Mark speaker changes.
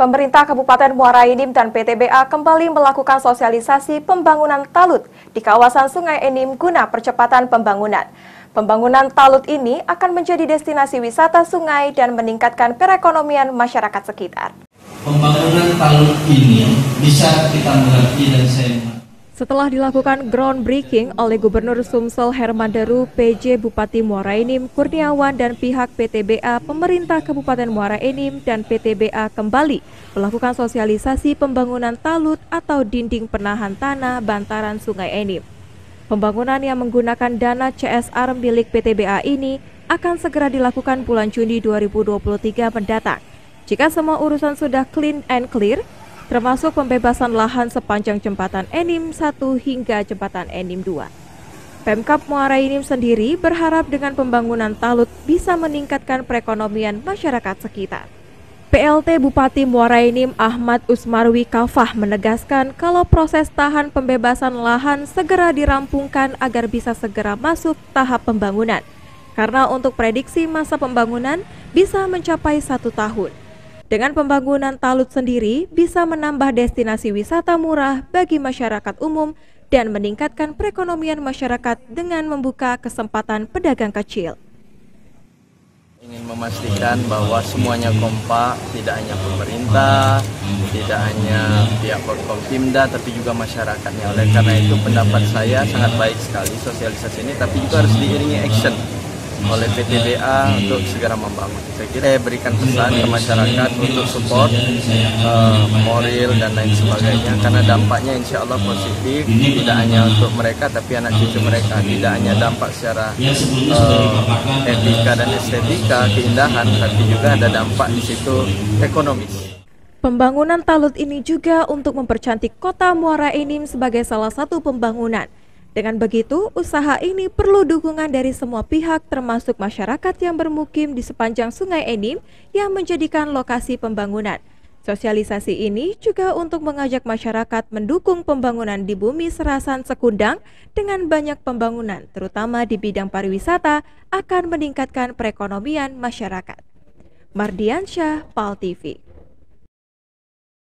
Speaker 1: Pemerintah Kabupaten Muara Enim dan PTBA kembali melakukan sosialisasi pembangunan talut di kawasan Sungai Enim guna percepatan pembangunan. Pembangunan talut ini akan menjadi destinasi wisata sungai dan meningkatkan perekonomian masyarakat sekitar.
Speaker 2: Pembangunan talut ini bisa kita mengerti dan saya.
Speaker 1: Setelah dilakukan groundbreaking oleh Gubernur Sumsel Herman Deru, PJ Bupati Muara Enim Kurniawan dan pihak PTBA, pemerintah Kabupaten Muara Enim dan PTBA kembali melakukan sosialisasi pembangunan talut atau dinding penahan tanah bantaran Sungai Enim. Pembangunan yang menggunakan dana CSR milik PTBA ini akan segera dilakukan bulan Juni 2023 mendatang. Jika semua urusan sudah clean and clear, termasuk pembebasan lahan sepanjang jembatan Enim 1 hingga jembatan Enim 2. Pemkab Muara Enim sendiri berharap dengan pembangunan talut bisa meningkatkan perekonomian masyarakat sekitar. PLT Bupati Muara Enim Ahmad Usmarwi Kafah menegaskan kalau proses tahan pembebasan lahan segera dirampungkan agar bisa segera masuk tahap pembangunan. Karena untuk prediksi masa pembangunan bisa mencapai 1 tahun. Dengan pembangunan talut sendiri bisa menambah destinasi wisata murah bagi masyarakat umum dan meningkatkan perekonomian masyarakat dengan membuka kesempatan pedagang kecil.
Speaker 3: Ingin memastikan bahwa semuanya kompak, tidak hanya pemerintah, tidak hanya pihak Forkopimda, tapi juga masyarakatnya. Oleh karena itu pendapat saya sangat baik sekali sosialisasi ini, tapi juga harus diiringi action oleh PTBA untuk segera membangun. Saya kira berikan pesan ke masyarakat untuk support moral dan lain sebagainya, karena dampaknya insya Allah positif, tidak hanya untuk mereka tapi anak cucu mereka, tidak hanya dampak secara etika dan estetika, keindahan, tapi juga ada dampak di situ ekonomis.
Speaker 1: Pembangunan talut ini juga untuk mempercantik kota Muara Enim sebagai salah satu pembangunan. Dengan begitu, usaha ini perlu dukungan dari semua pihak termasuk masyarakat yang bermukim di sepanjang Sungai Enim yang menjadikan lokasi pembangunan. Sosialisasi ini juga untuk mengajak masyarakat mendukung pembangunan di bumi Serasan Sekundang dengan banyak pembangunan, terutama di bidang pariwisata, akan meningkatkan perekonomian masyarakat. Mardiansyah, PAL TV.